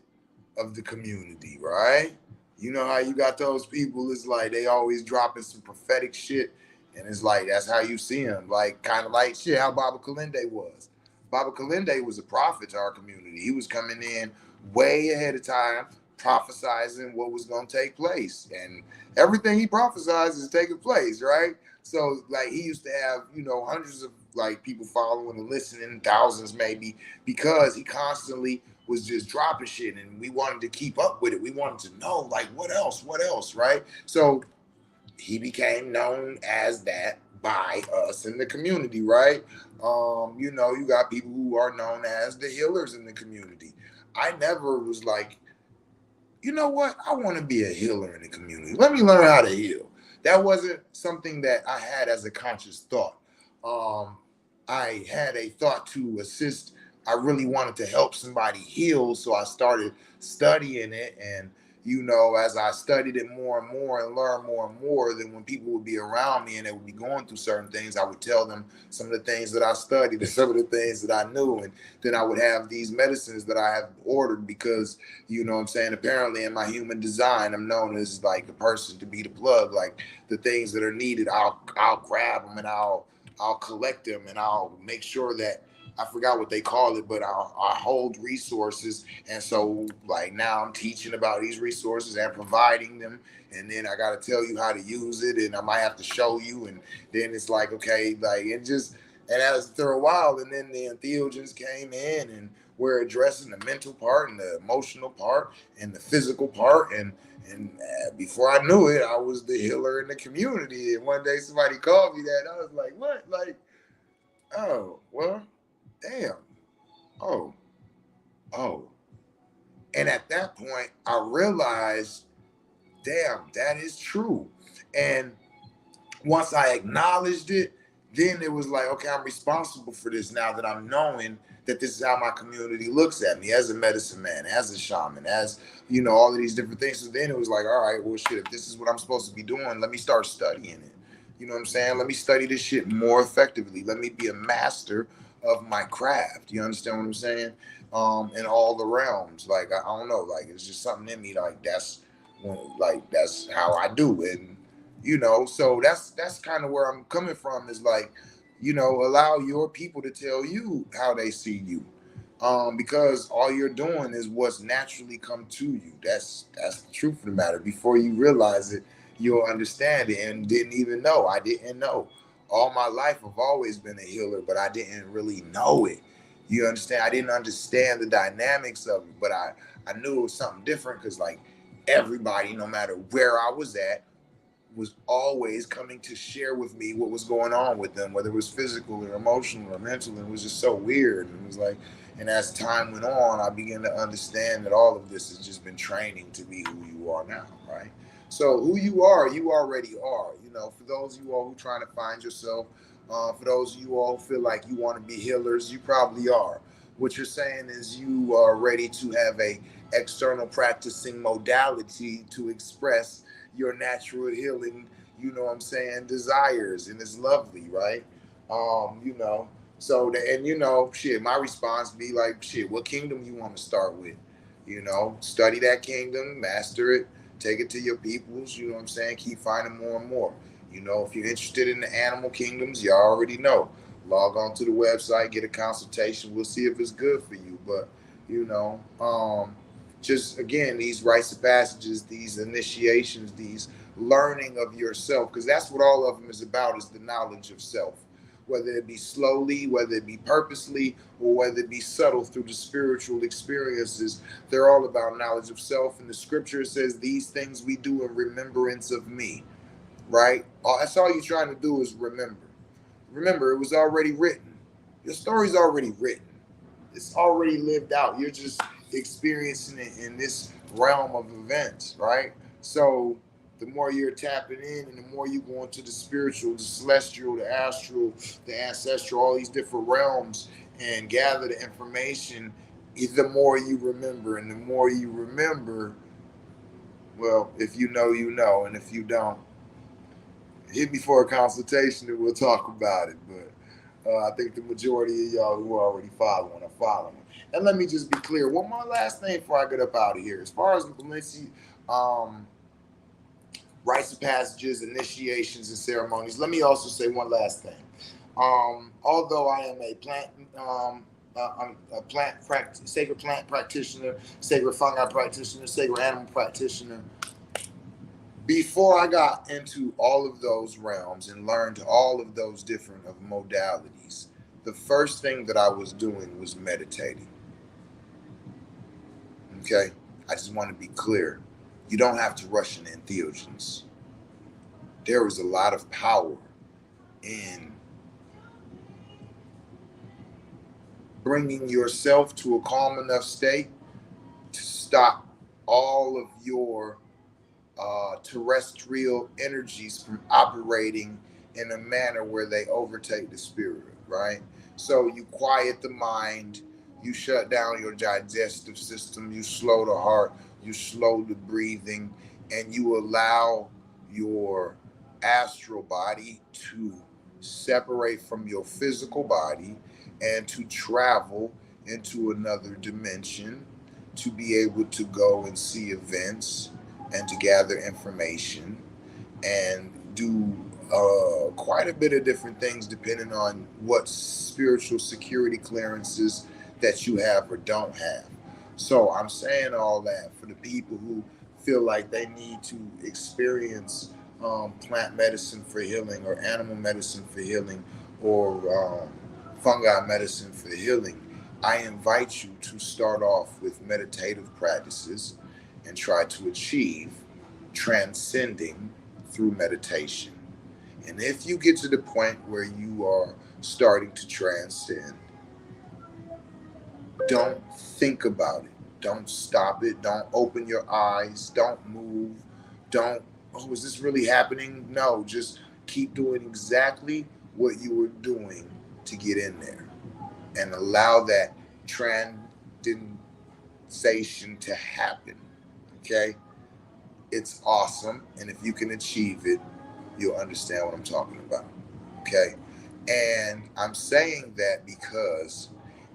of the community, right? You know how you got those people, it's like they always dropping some prophetic shit, and it's like that's how you see them. Like, kind of like shit, how Baba Kalinde was. Baba Kalinde was a prophet to our community. He was coming in way ahead of time, prophesizing what was going to take place. And everything he prophesied is taking place, right? So, like, he used to have, you know, hundreds of, like, people following and listening, thousands maybe, because he constantly was just dropping shit, and we wanted to keep up with it. We wanted to know, like, what else, right? So he became known as that by us in the community, right? You know, you got people who are known as the healers in the community. I never was like, you know what? I want to be a healer in the community. Let me learn how to heal. That wasn't something that I had as a conscious thought. I had a thought to assist. I really wanted to help somebody heal, so I started studying it. And you know, as I studied it more and more and learned more and more, then when people would be around me and they would be going through certain things, I would tell them some of the things that I studied and some of the things that I knew. And then I would have these medicines that I have ordered because, you know what I'm saying, apparently in my human design, I'm known as like the person to be the plug. Like the things that are needed, I'll grab them and I'll collect them and I'll make sure that I forgot what they call it, but I hold resources. And so, like, now I'm teaching about these resources and providing them. And then I got to tell you how to use it. And I might have to show you. And then it's like, okay, like, it just, and after a while, and then the entheogens came in and we're addressing the mental part and the emotional part and the physical part. And before I knew it, I was the healer in the community. And one day somebody called me that. I was like, what? Like, oh, well, damn. Oh, oh. And at that point, I realized, damn, that is true. And once I acknowledged it, then it was like, okay, I'm responsible for this now that I'm knowing that this is how my community looks at me as a medicine man, as a shaman, as, you know, all of these different things. So then it was like, all right, well, shit, if this is what I'm supposed to be doing, let me start studying it. You know what I'm saying? Let me study this shit more effectively. Let me be a master of my craft. You understand what I'm saying? In all the realms. Like I don't know, like it's just something in me. Like that's how I do it. And so that's kind of where I'm coming from. Is like, allow your people to tell you how they see you. Because all you're doing is what's naturally come to you. That's the truth of the matter. Before you realize it, you'll understand it. And didn't even know. I didn't know. All my life, I've always been a healer, but I didn't really know it. You understand? I didn't understand the dynamics of it, but I knew it was something different because like everybody, no matter where I was at, was always coming to share with me what was going on with them, whether it was physical or emotional or mental. And it was just so weird. And it was like, and as time went on, I began to understand that all of this has just been training to be who you are now, right? So who you are, you already are. For those of you all who trying to find yourself, for those of you all who feel like you want to be healers, you probably are. What you're saying is you are ready to have a external practicing modality to express your natural healing, what I'm saying, desires. And it's lovely, right? So and shit, my response be like, shit, what kingdom you want to start with? Study that kingdom, master it, take it to your peoples, you know what I'm saying? Keep finding more and more. If you're interested in the animal kingdoms, you already know. Log on to the website, get a consultation. We'll see if it's good for you. But, just again, these rites of passages, these initiations, these learning of yourself, because that's what all of them is about, is the knowledge of self. Whether it be slowly, whether it be purposely, or whether it be subtle through the spiritual experiences, they're all about knowledge of self. And the scripture says, these things we do in remembrance of me, right? That's all you're trying to do is remember. Remember, it was already written. Your story's already written. It's already lived out. You're just experiencing it in this realm of events, right? So the more you're tapping in and the more you go into the spiritual, the celestial, the astral, the ancestral, all these different realms and gather the information, the more you remember. And the more you remember, well, if you know, you know. And if you don't, hit me for a consultation and we'll talk about it. But I think the majority of y'all who are already following are following. And let me just be clear. One more last thing before I get up out of here. As far as Valencia, rites and passages, initiations, and ceremonies, let me also say one last thing. Although I am a I'm a sacred plant practitioner, sacred fungi practitioner, sacred animal practitioner, before I got into all of those realms and learned all of those different of modalities, the first thing that I was doing was meditating. Okay? I just want to be clear. You don't have to rush into entheogens. There is a lot of power in bringing yourself to a calm enough state to stop all of your terrestrial energies from operating in a manner where they overtake the spirit, right? So you quiet the mind, you shut down your digestive system, you slow the heart, you slow the breathing, and you allow your astral body to separate from your physical body and to travel into another dimension to be able to go and see events and to gather information and do quite a bit of different things depending on what spiritual security clearances that you have or don't have. So I'm saying all that for the people who feel like they need to experience plant medicine for healing or animal medicine for healing or fungi medicine for healing. I invite you to start off with meditative practices and try to achieve transcending through meditation. And if you get to the point where you are starting to transcend, don't think about it. Don't stop it. Don't open your eyes. Don't move. Don't, oh, is this really happening? No, just keep doing exactly what you were doing to get in there and allow that transcendation to happen. Okay? It's awesome. And if you can achieve it, you'll understand what I'm talking about. Okay? And I'm saying that because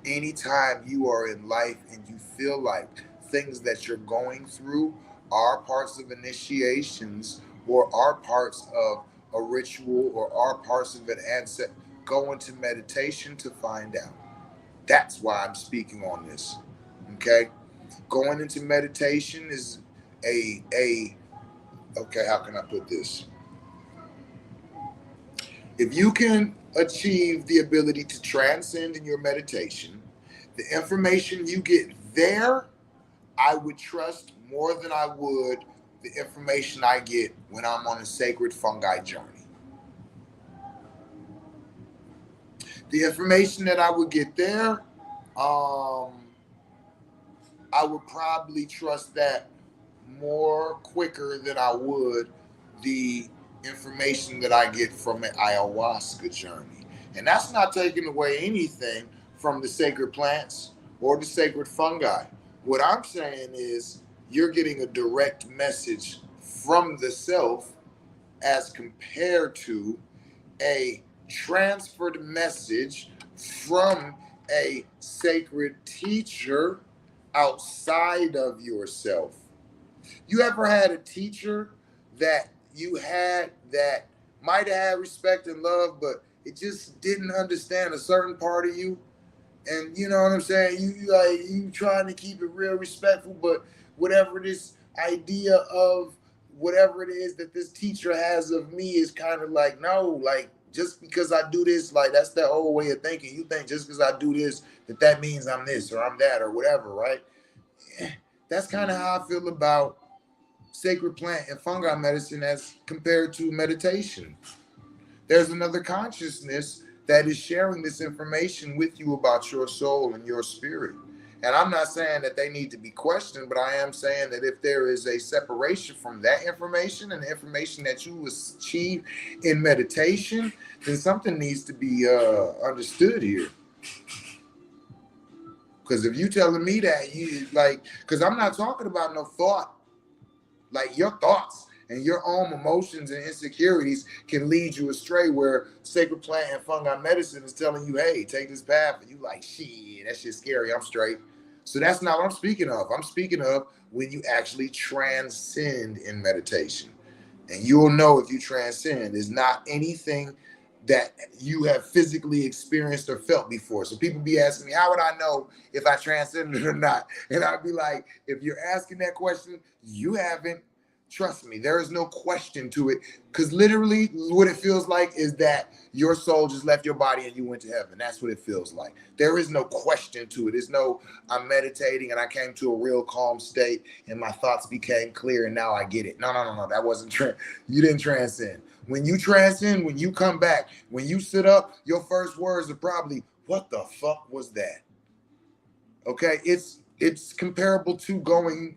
anytime you are in life and you feel like things that you're going through are parts of initiations or are parts of a ritual or are parts of an ancestor, go into meditation to find out. That's why I'm speaking on this. Okay? Going into meditation is a okay, how can I put this? If you can achieve the ability to transcend in your meditation, the information you get there, I would trust more than I would the information I get when I'm on a sacred fungi journey. The information that I would get there, um, I would probably trust that more quicker than I would the information that I get from an ayahuasca journey. And that's not taking away anything from the sacred plants or the sacred fungi. What I'm saying is you're getting a direct message from the self as compared to a transferred message from a sacred teacher outside of yourself. You ever had a teacher that you had that might have had respect and love, but it just didn't understand a certain part of you? And you know what I'm saying? You trying to keep it real respectful, but whatever this idea of whatever it is that this teacher has of me is kind of like, no, like just because I do this, like that's that old way of thinking. You think just because I do this that means I'm this or I'm that or whatever, right? That's kind of how I feel about sacred plant and fungi medicine as compared to meditation. There's another consciousness that is sharing this information with you about your soul and your spirit. And I'm not saying that they need to be questioned, but I am saying that if there is a separation from that information and the information that you achieve in meditation, then something needs to be understood here. Because if you telling me that you like, because I'm not talking about no thought. Like your thoughts and your own emotions and insecurities can lead you astray where sacred plant and fungi medicine is telling you, hey, take this path. And you like, shit, that shit's scary. I'm straight. So that's not what I'm speaking of. I'm speaking of when you actually transcend in meditation. And you'll know if you transcend is not anything that you have physically experienced or felt before. So people be asking me, how would I know if I transcended or not? And I'd be like, if you're asking that question, you haven't. Trust me, there is no question to it. Because literally, what it feels like is that your soul just left your body and you went to heaven. That's what it feels like. There is no question to it. There's no, I'm meditating and I came to a real calm state and my thoughts became clear and now I get it. No, no, no, no. That wasn't true. You didn't transcend. When you transcend, when you come back, when you sit up, your first words are probably, what the fuck was that? Okay, it's comparable to going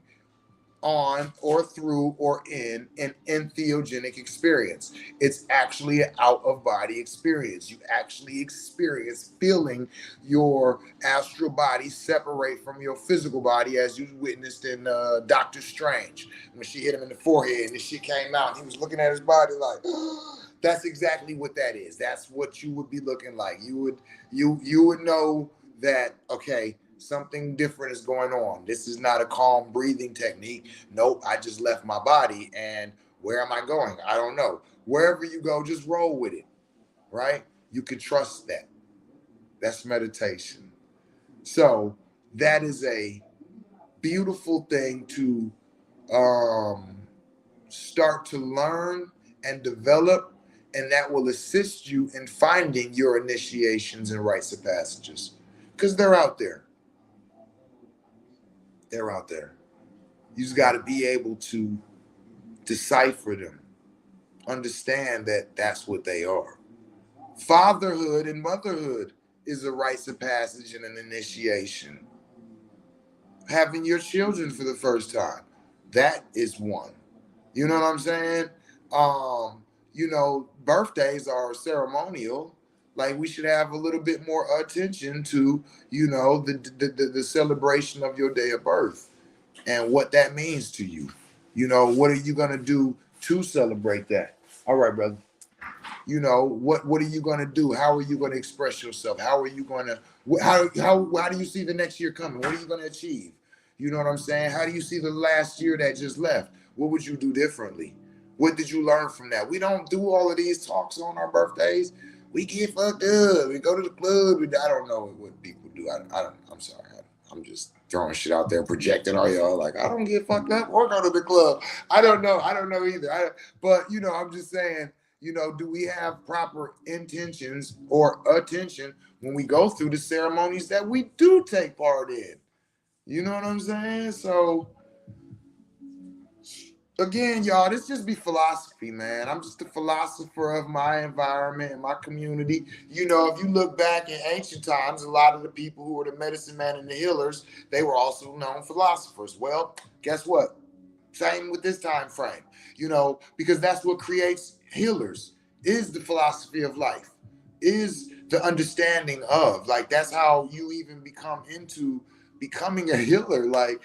on or through or in an entheogenic experience. It's actually an out of body experience. You actually experience feeling your astral body separate from your physical body, as you witnessed in Doctor Strange when she hit him in the forehead and the shit came out and he was looking at his body like that's exactly what that is. That's what you would be looking like. You would know that, okay, something different is going on. This is not a calm breathing technique. Nope, I just left my body and where am I going? I don't know. Wherever you go, just roll with it, right? You can trust that. That's meditation. So that is a beautiful thing to um, start to learn and develop, and that will assist you in finding your initiations and rites of passages because they're out there. They're out there. You just got to be able to decipher them, understand that that's what they are. Fatherhood and motherhood is a rites of passage and an initiation. Having your children for the first time, that is one. You know what I'm saying? Birthdays are ceremonial. Like we should have a little bit more attention to, the celebration of your day of birth and what that means to you. What are you gonna do to celebrate that? All right, brother. You know, what are you going to do? How are you going to express yourself? How are you going to how do you see the next year coming? What are you going to achieve? You know what I'm saying? How do you see the last year that just left? What would you do differently? What did you learn from that? We don't do all of these talks on our birthdays. We get fucked up. We go to the club. I don't know what people do. I'm sorry. I'm just throwing shit out there, projecting all y'all. Like, I don't get fucked up or go to the club. I don't know. I don't know either. But, you know, I'm just saying, you know, do we have proper intentions or attention when we go through the ceremonies that we do take part in? You know what I'm saying? So, again, y'all, this just be philosophy, man. I'm just a philosopher of my environment and my community. You know, if you look back in ancient times, a lot of the people who were the medicine men and the healers, they were also known philosophers. Well, guess what? Same with this time frame, you know, because that's what creates healers, is the philosophy of life, is the understanding of, like, that's how you even become into becoming a healer. Like,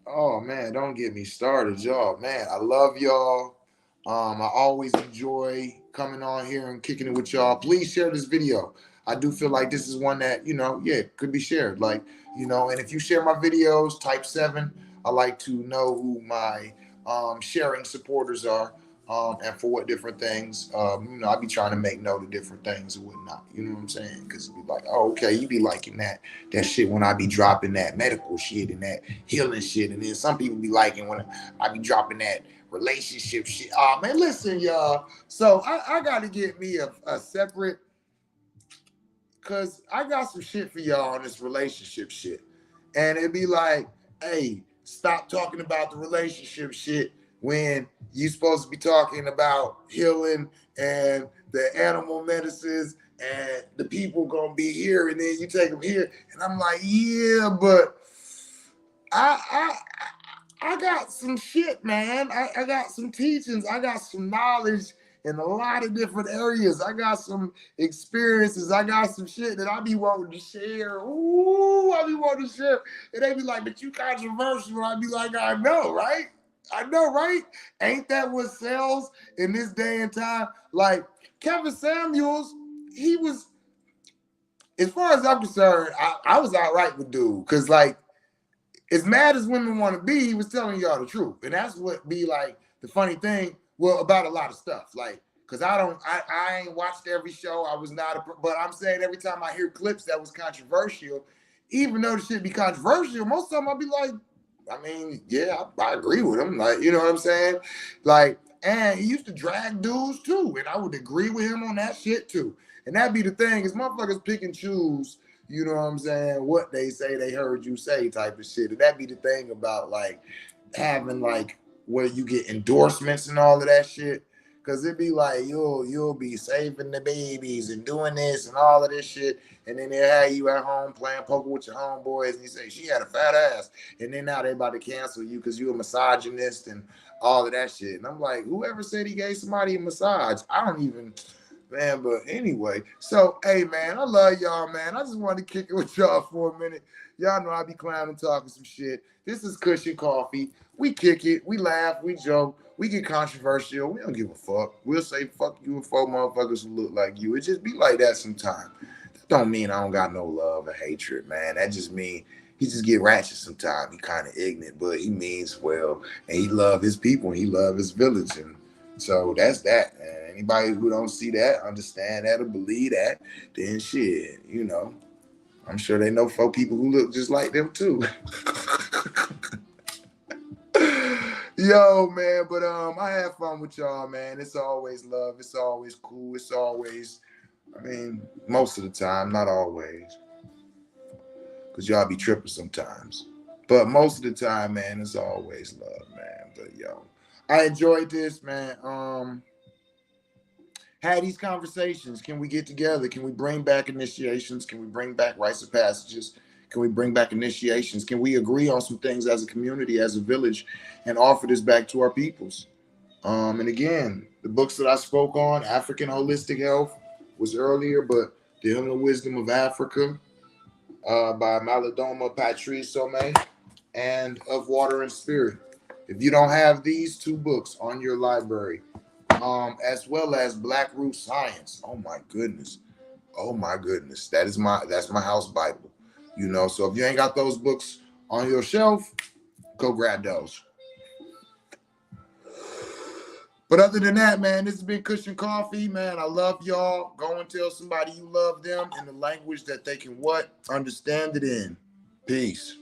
oh man, don't get me started, y'all. Man, I love y'all. I always enjoy coming on here and kicking it with y'all. Please share this video. I do feel like this is one that, you know, yeah, could be shared. Like, you know, and if you share my videos, type 7. I like to know who my sharing supporters are, and for what different things. You know, I be trying to make note of different things and whatnot. You know what I'm saying? Because be like, oh, okay, you be liking that shit when I be dropping that medical shit and that healing shit, and then some people be liking when I be dropping that relationship shit. Oh man, listen, y'all. So I got to get me a separate, because I got some shit for y'all on this relationship shit, and it'd be like, hey, stop talking about the relationship shit when you supposed to be talking about healing and the animal medicines and the people gonna be here, and then you take them here, and I'm like, yeah, but I I got some shit, man. I got some teachings. I got some knowledge in a lot of different areas. I got some experiences. I got some shit that I be wanting to share. Ooh, I be wanting to share. And they be like, but you controversial. I be like, I know, right? I know, right? Ain't that what sells in this day and time? Like Kevin Samuels, he was, as far as I'm concerned, I was all right with dude. Cause like, as mad as women want to be, he was telling y'all the truth. And that's what be like the funny thing, well, about a lot of stuff. Like, because I ain't watched every show. I was not, but I'm saying every time I hear clips that was controversial, even though the shit be controversial, most of the time I'll be like, I mean, yeah, I agree with him. Like, you know what I'm saying? Like, and he used to drag dudes too. And I would agree with him on that shit too. And that'd be the thing, is motherfuckers pick and choose, you know what I'm saying, what they say they heard you say type of shit. And that'd be the thing about like having like where you get endorsements and all of that shit. Cause it'd be like you'll be saving the babies and doing this and all of this shit. And then they'll have you at home playing poker with your homeboys and you say, she had a fat ass. And then now they about to cancel you because you're a misogynist and all of that shit. And I'm like, whoever said he gave somebody a massage? I don't even, man, but anyway, so hey man, I love y'all, man. I just wanted to kick it with y'all for a minute. Y'all know I be clowning, talking some shit. This is Cushion Coffee. We kick it, we laugh, we joke, we get controversial. We don't give a fuck. We'll say fuck you and four motherfuckers who look like you. It just be like that sometimes. That don't mean I don't got no love or hatred, man. That just mean he just get ratchet sometimes. He kind of ignorant, but he means well, and he love his people and he love his village, and so that's that. And anybody who don't see that, understand that, or believe that, then shit, you know, I'm sure they know four people who look just like them too. Yo, man, but I have fun with y'all, man. It's always love. It's always cool. It's always, I mean, most of the time, not always, because y'all be tripping sometimes. But most of the time, man, it's always love, man. But yo, I enjoyed this, man. Had these conversations. Can we get together? Can we bring back initiations? Can we bring back rites of passages? Can we bring back initiations? Can we agree on some things as a community, as a village, and offer this back to our peoples? And again, the books that I spoke on, African Holistic Health was earlier, but The Healing Wisdom of Africa by Malidoma Patrice Somé, and Of Water and Spirit. If you don't have these two books on your library, as well as Black Root Science. Oh my goodness. Oh my goodness. That's my house Bible. You know, so if you ain't got those books on your shelf, go grab those. But other than that, man, this has been Cushion Coffee, man. I love y'all. Go and tell somebody you love them in the language that they can what? Understand it in. Peace.